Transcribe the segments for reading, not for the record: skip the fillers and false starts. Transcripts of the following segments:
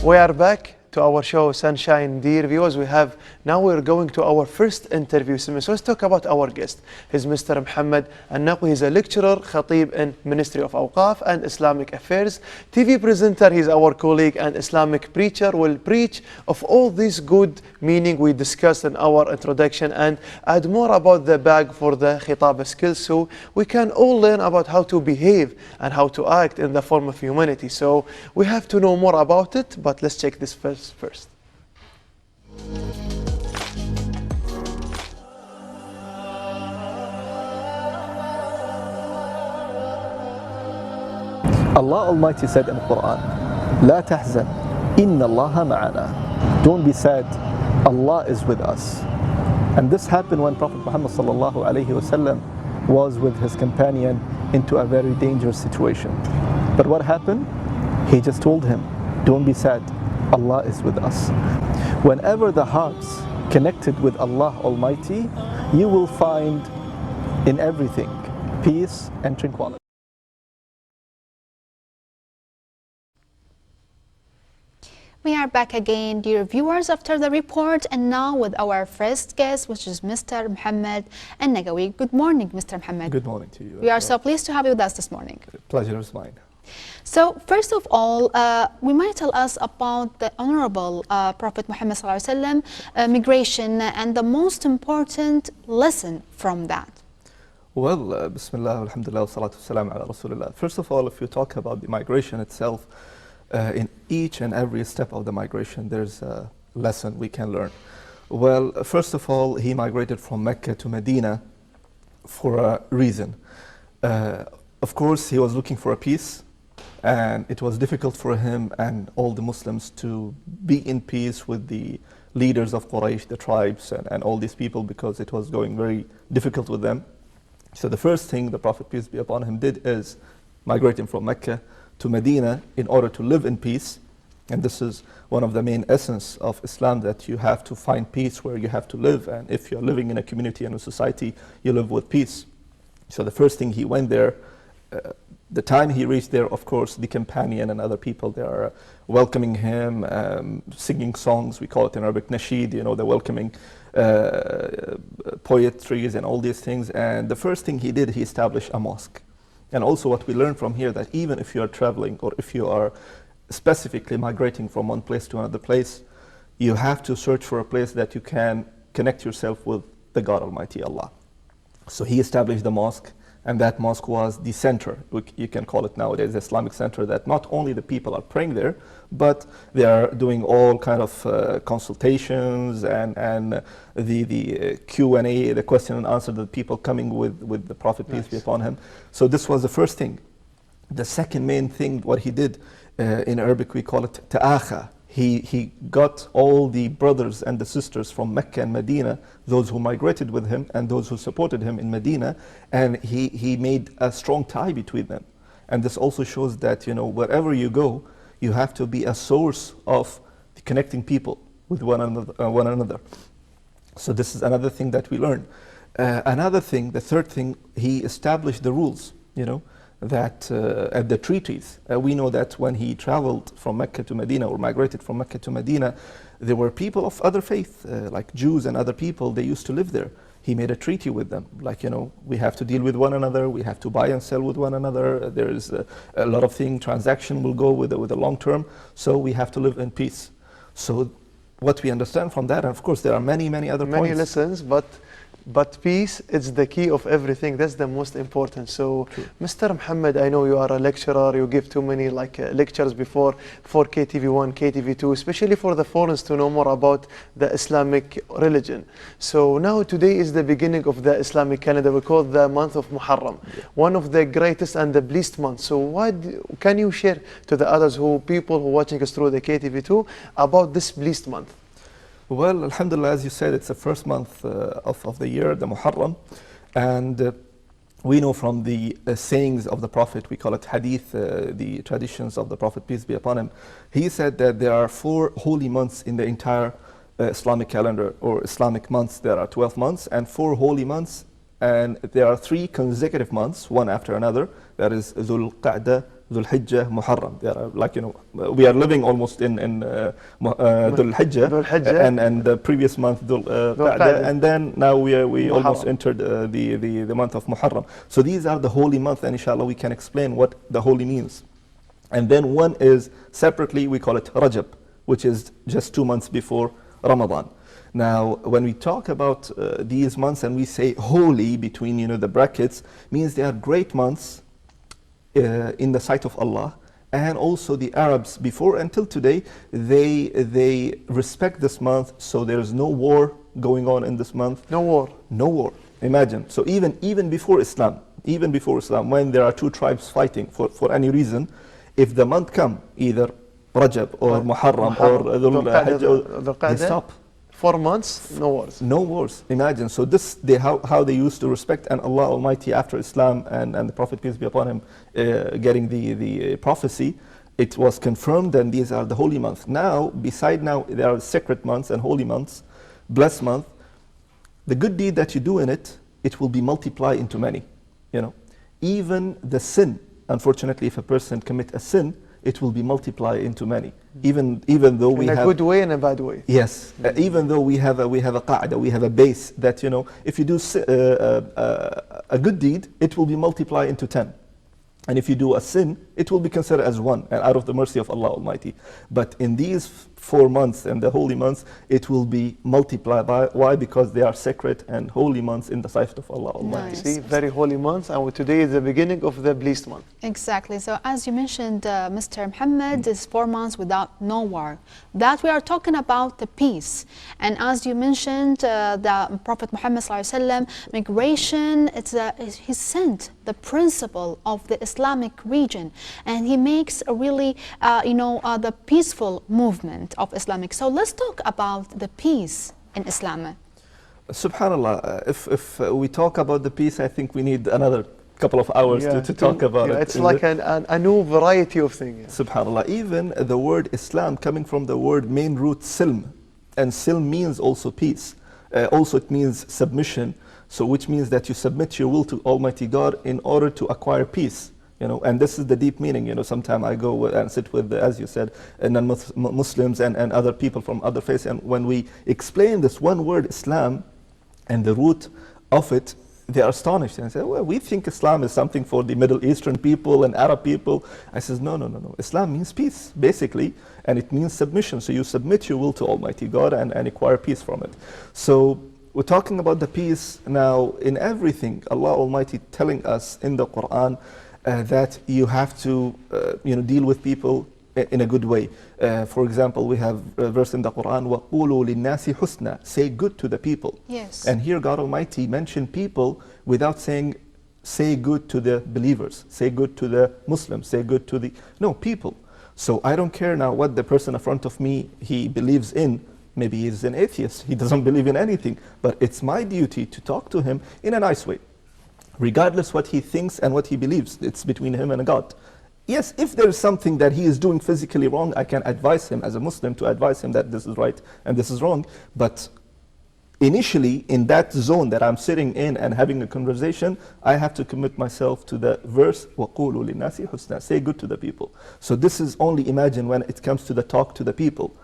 We are back to our show Sunshine. Dear viewers, we're going to our first interview. So let's talk about our guest. He's Mr. Muhammad AlNaqwi. He's a lecturer, khatib in Ministry of Awqaf and Islamic Affairs. TV presenter, he's our colleague and Islamic preacher, will preach of all this good meaning we discussed in our introduction and add more about the bag for the khitab skills so we can all learn about how to behave and how to act in the form of humanity. So we have to know more about it, but let's check this first. Allah Almighty said in the Quran, لا تحزن إن الله معنا. Don't be sad, Allah is with us. And this happened when Prophet Muhammad sallallahu alaihi wasallam was with his companion into a very dangerous situation. But what happened? He just told him, don't be sad, Allah is with us. Whenever the heart's connected with Allah Almighty, you will find in everything peace and tranquility. We are back again, dear viewers, after the report, and now with our first guest, which is Mr. Muhammad AlNaqwi. Good morning, Mr. Muhammad. Good morning to you. We are so pleased to have you with us this morning. Pleasure is mine. So, first of all, we might tell us about the Honorable Prophet Muhammad ﷺ, migration, and the most important lesson from that. Well, Bismillah, Alhamdulillah, Salatu Salam ala Rasulullah. First of all, if you talk about the migration itself, in each and every step of the migration, there's a lesson we can learn. Well, first of all, he migrated from Mecca to Medina for a reason. Of course, he was looking for a peace, and it was difficult for him and all the Muslims to be in peace with the leaders of Quraysh, the tribes, and all these people, because it was going very difficult with them. So the first thing the Prophet, peace be upon him, did is migrating from Mecca to Medina in order to live in peace. And this is one of the main essence of Islam, that you have to find peace where you have to live. And if you're living in a community and a society, you live with peace. So the first thing he went there, the time he reached there, of course, the companion and other people, they are welcoming him, singing songs, we call it in Arabic nasheed, you know, the welcoming poetries and all these things. And the first thing he did, he established a mosque. And also what we learn from here, that even if you are traveling or if you are specifically migrating from one place to another place, you have to search for a place that you can connect yourself with the God Almighty Allah. So he established the mosque, and that mosque was the center, you can call it nowadays, the Islamic center, that not only the people are praying there, but they are doing all kind of consultations and the Q&A, the question and answer, the people coming with the Prophet, peace be upon him. So this was the first thing. The second main thing, what he did, in Arabic we call it ta'akha. He got all the brothers and the sisters from Mecca and Medina, those who migrated with him and those who supported him in Medina, and he made a strong tie between them. And this also shows that, you know, wherever you go, you have to be a source of connecting people with one another. So this is another thing that we learn. Another thing, the third thing, he established the rules, you know, that at the treaties. We know that when he traveled from Mecca to Medina, or migrated from Mecca to Medina, there were people of other faith, like Jews and other people, they used to live there. He made a treaty with them, like, you know, we have to deal with one another, we have to buy and sell with one another, there is a lot of things, transaction will go with the long term, so we have to live in peace. So what we understand from that, and of course there are many other points. Many lessons, but peace is the key of everything. That's the most important. So, True. Mr. Muhammad, I know you are a lecturer. You give too many lectures before for KTV1, KTV2, especially for the foreigners to know more about the Islamic religion. So now today is the beginning of the Islamic calendar. We call the month of Muharram, one of the greatest and the blessed months. So what can you share to the others people who are watching us through the KTV2 about this blessed month? Well, Alhamdulillah, as you said, it's the first month of the year, the Muharram. And we know from the sayings of the Prophet, we call it hadith, the traditions of the Prophet, peace be upon him. He said that there are 4 holy months in the entire Islamic calendar, or Islamic months. There are 12 months and 4 holy months. And there are 3 consecutive months, one after another. That is Dhul Qa'dah, Dhul Hijjah, Muharram. They are like, we are living almost in Dhul Hijjah, and the previous month Dhul Qa'dah, and then now we almost entered the month of Muharram. So these are the holy month, and inshallah we can explain what the holy means. And then one is separately, we call it Rajab, which is just 2 months before Ramadan. Now, when we talk about these months and we say holy between the brackets, means they are great months in the sight of Allah. And also the Arabs before until today, they respect this month, so there is no war going on in this month. No war. No war. Imagine. So even before Islam, when there are two tribes fighting for any reason, if the month come, either Rajab or Muharram or Dhul Hijjah, they stop. 4 months, no wars. No wars. Imagine. So this, how they used to respect, and Allah Almighty after Islam and the Prophet, peace be upon him, getting the prophecy, it was confirmed, and these are the holy months. Now, there are sacred months and holy months, blessed month. The good deed that you do in it, it will be multiplied into many. Even the sin, unfortunately, if a person commit a sin, it will be multiplied into many. Even though we have in a good way and a bad way. Yes, even though we have a qa'dah, we have a base that if you do a good deed, it will be multiplied into 10. And if you do a sin, it will be considered as 1, and out of the mercy of Allah Almighty. But in these 4 months and the holy months, it will be multiplied by, why? Because they are sacred and holy months in the sight of Allah Almighty. Nice. See, very holy months, and today is the beginning of the blessed month. Exactly. So as you mentioned, Mr. Muhammad, is 4 months without no war. That we are talking about the peace. And as you mentioned, the Prophet Muhammad ﷺ, migration, he sent the principle of the Islamic region, and he makes a really, the peaceful movement of Islamic. So let's talk about the peace in Islam. Subhanallah, if we talk about the peace, I think we need another couple of hours to talk about it. It's like a new variety of things. Subhanallah, even the word Islam coming from the word main root silm, and silm means also peace. Also it means submission, so which means that you submit your will to Almighty God in order to acquire peace. And this is the deep meaning. Sometimes I go and sit with, as you said, non-Muslims and other people from other faiths, and when we explain this one word Islam and the root of it, they are astonished and say, well, we think Islam is something for the Middle Eastern people and Arab people. I says, no. Islam means peace, basically, and it means submission. So you submit your will to Almighty God and acquire peace from it. So we're talking about the peace now in everything. Allah Almighty telling us in the Quran that you have to deal with people in a good way. For example, we have a verse in the Quran, وَقُولُوا لِلنَّاسِ حُسْنًا, say good to the people. Yes. And here God Almighty mentioned people without saying, say good to the believers, say good to the Muslims, say good to the, no, people. So I don't care now what the person in front of me, he believes in. Maybe he's an atheist, he doesn't believe in anything, but it's my duty to talk to him in a nice way. Regardless what he thinks and what he believes, it's between him and God. Yes, if there is something that he is doing physically wrong, I can advise him as a Muslim to advise him that this is right and this is wrong. But initially, in that zone that I'm sitting in and having a conversation, I have to commit myself to the verse, وَقُولُوا لِلنَّاسِ حُسْنًا, say good to the people. So this is only, imagine, when it comes to the talk to the people.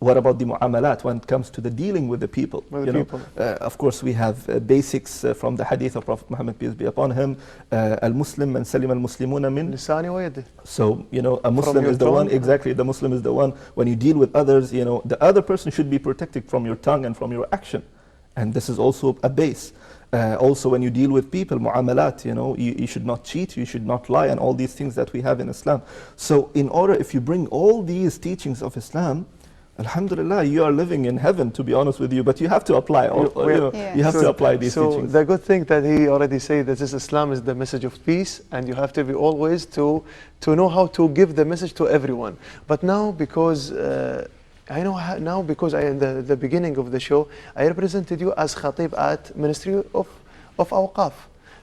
What about the mu'amalat when it comes to the dealing with the people? Of course, we have basics from the hadith of Prophet Muhammad, peace be upon him. Al-Muslim man salim al-Muslimuna min lisani wa yadihi. So, a Muslim is the one, exactly, the Muslim is the one, when you deal with others, the other person should be protected from your tongue and from your action. And this is also a base. Also, when you deal with people, mu'amalat, you should not cheat, you should not lie, and all these things that we have in Islam. So, in order, if you bring all these teachings of Islam, Alhamdulillah, you are living in heaven, to be honest with you, but you have to apply you have to apply these teachings. The good thing that he already said that this Islam is the message of peace, and you have to be always to know how to give the message to everyone. But now, because I know now, because in the beginning of the show, I represented you as Khatib at Ministry of Awqaf.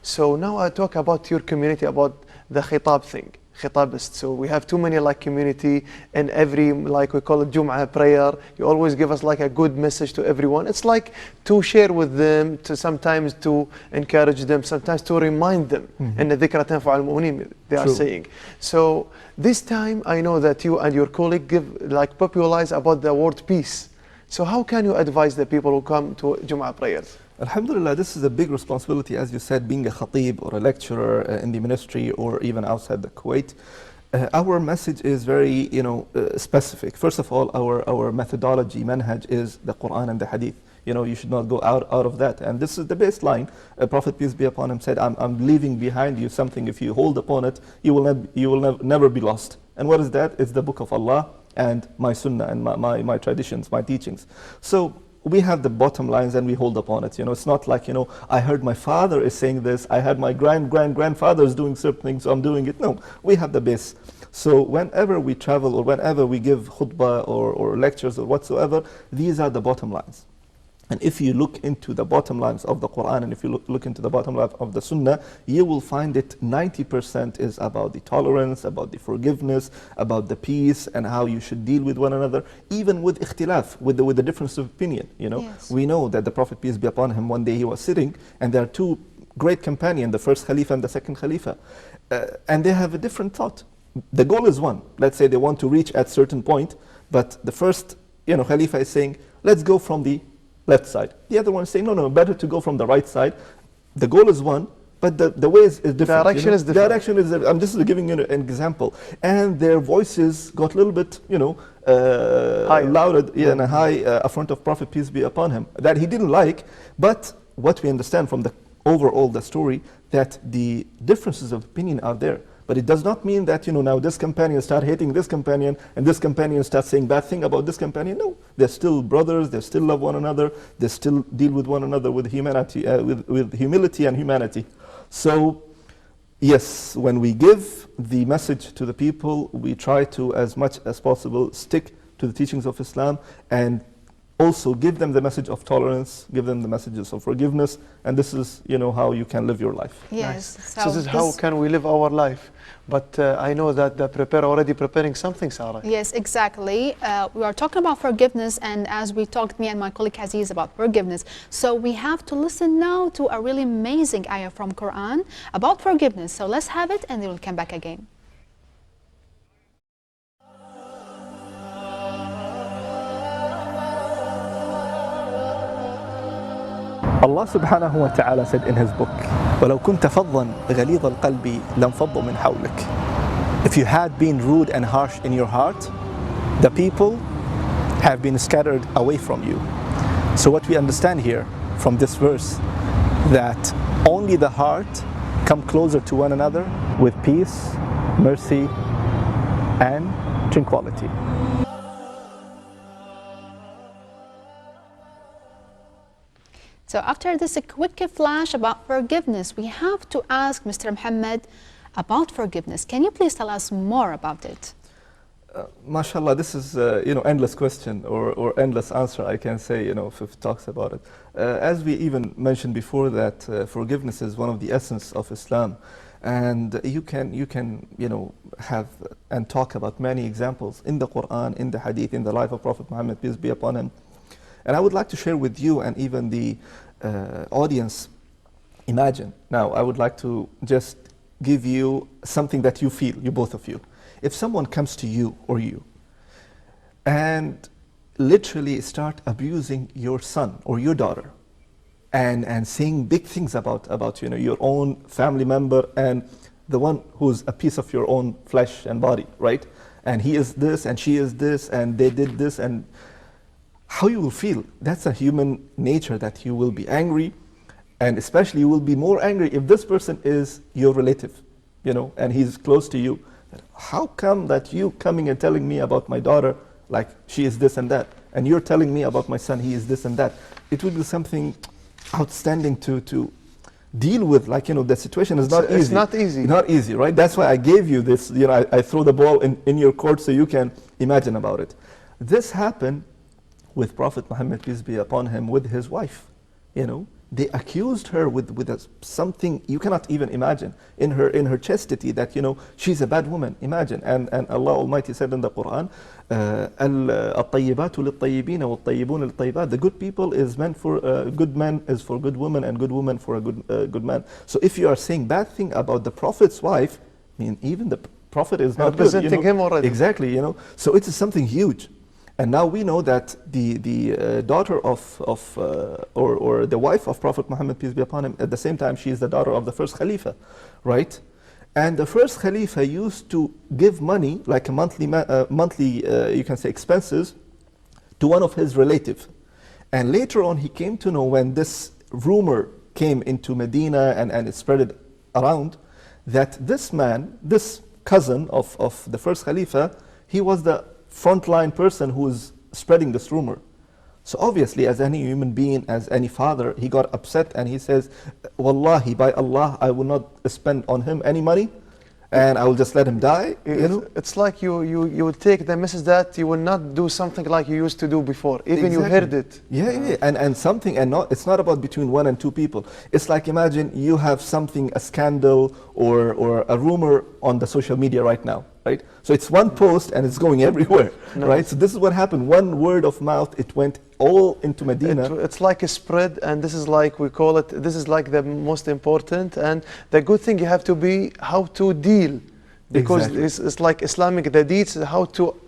So now I talk about your community, about the khitab thing. khitabist. So we have too many like community, and every, like we call it Jum'ah prayer, you always give us like a good message to everyone. It's like to share with them, to sometimes to encourage them, sometimes to remind them. And the dhikra tanfa'u al-mu'minin, they are saying. So this time I know that you and your colleague popularize about the word peace. So how can you advise the people who come to Jum'ah prayers? Alhamdulillah, this is a big responsibility, as you said, being a khatib or a lecturer in the ministry or even outside the Kuwait. Our message is very, specific. First of all, our methodology, manhaj, is the Quran and the Hadith. You should not go out of that. And this is the baseline. Prophet, peace be upon him, said, I'm leaving behind you something. If you hold upon it, you will never be lost. And what is that? It's the book of Allah and my sunnah and my traditions, my teachings. So we have the bottom lines and we hold upon it. It's not like, I heard my father is saying this, I had my grandfather is doing certain things, so I'm doing it. No, we have the base. So whenever we travel or whenever we give khutbah or lectures or whatsoever, these are the bottom lines. And if you look into the bottom lines of the Quran and if you look into the bottom line of the Sunnah, you will find it 90% is about the tolerance, about the forgiveness, about the peace and how you should deal with one another, even with ikhtilaf, with the difference of opinion. Yes. We know that the Prophet, peace be upon him, one day he was sitting and there are two great companions, the first Khalifa and the second Khalifa, and they have a different thought. The goal is one. Let's say they want to reach at certain point, but the first Khalifa is saying, let's go from the left side. The other one is saying, no, better to go from the right side. The goal is one, but the way is different. Direction is different. Direction is, I'm just giving you an example. And their voices got a little bit, louder and high front of Prophet, peace be upon him, that he didn't like. But what we understand from the overall the story, that the differences of opinion are there. But it does not mean that, now this companion start hating this companion and this companion starts saying bad thing about this companion. No, they're still brothers, they still love one another, they still deal with one another with humanity, with humility and humanity. So, yes, when we give the message to the people, we try to, as much as possible, stick to the teachings of Islam and also give them the message of tolerance, give them the messages of forgiveness, and this is, how you can live your life. Yes. Nice. So this is how can we live our life. But I know that the already preparing something, Sarah. Yes, exactly. We are talking about forgiveness, and as we talked, me and my colleague Aziz, about forgiveness. So we have to listen now to a really amazing ayah from Quran about forgiveness. So let's have it, and then we'll come back again. Allah subhanahu wa ta'ala said in his book, وَلَوْ كُنْتَ فَضًّا غَلِيظَ الْقَلْبِ لَانْفَضُّوا مِنْ حَوْلِكَ. If you had been rude and harsh in your heart, the people have been scattered away from you. So what we understand here from this verse, that only the heart come closer to one another with peace, mercy, and tranquility. So after this, a quick flash about forgiveness. We have to ask Mr. Muhammad about forgiveness. Can you please tell us more about it? MashaAllah, this is endless question or endless answer, I can say, if it talks about it. As we even mentioned before, that forgiveness is one of the essence of Islam, and you can have and talk about many examples in the Quran, in the Hadith, in the life of Prophet Muhammad, peace be upon him. And I would like to share with you and even the audience, imagine. Now, I would like to just give you something that you feel, you both of you. If someone comes to you or you and literally start abusing your son or your daughter and saying big things about your own family member and the one who's a piece of your own flesh and body, right? And he is this and she is this and they did this, and how you will feel. That's a human nature, that you will be angry, and especially you will be more angry if this person is your relative, and he's close to you. How come that you coming and telling me about my daughter, like she is this and that, and you're telling me about my son, he is this and that? It would be something outstanding to deal with, the situation is not easy. It's not easy. Not easy, right? That's why I gave you this, I throw the ball in your court so you can imagine about it. This happened with Prophet Muhammad, peace be upon him, with his wife. they accused her with something you cannot even imagine in her chastity, that she's a bad woman. Imagine, and Allah Almighty said in the Quran, الطيبات للطيبين والطيبون للطيبات. The good people is meant for good man is for good woman, and good woman for a good man. So if you are saying bad thing about the Prophet's wife, I mean, even the Prophet is not representing him already. Exactly, So it is something huge. And now we know that the daughter or the wife of Prophet Muhammad, peace be upon him, at the same time she is the daughter of the first Khalifa, right? And the first Khalifa used to give money, like a monthly you can say expenses, to one of his relatives. And later on he came to know, when this rumor came into Medina and it spread it around, that this man, this cousin of the first Khalifa, he was the frontline person who is spreading this rumor. So obviously, as any human being, as any father, he got upset and he says, Wallahi, by Allah, I will not spend on him any money, and I will just let him die. It's like you will take the message that you will not do something like you used to do before, even you heard it. Yeah. And something, and it's not about between one and two people. It's like, imagine you have something, a scandal or a rumor on the social media right now, right? So it's one post and it's going everywhere, right? So this is what happened. One word of mouth, it went all into Medina. It's like a spread, and this is like, we call it, this is like the most important. And the good thing, you have to be how to deal, because it's like Islamic, the deeds,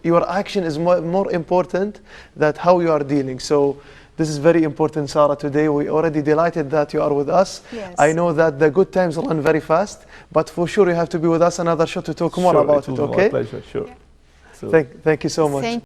your action is more important than how you are dealing. So this is very important, Sarah. Today we already delighted that you are with us. Yes. I know that the good times run very fast, but for sure you have to be with us another show to talk more about it, okay? My pleasure, sure. Yeah. So Thank you so much.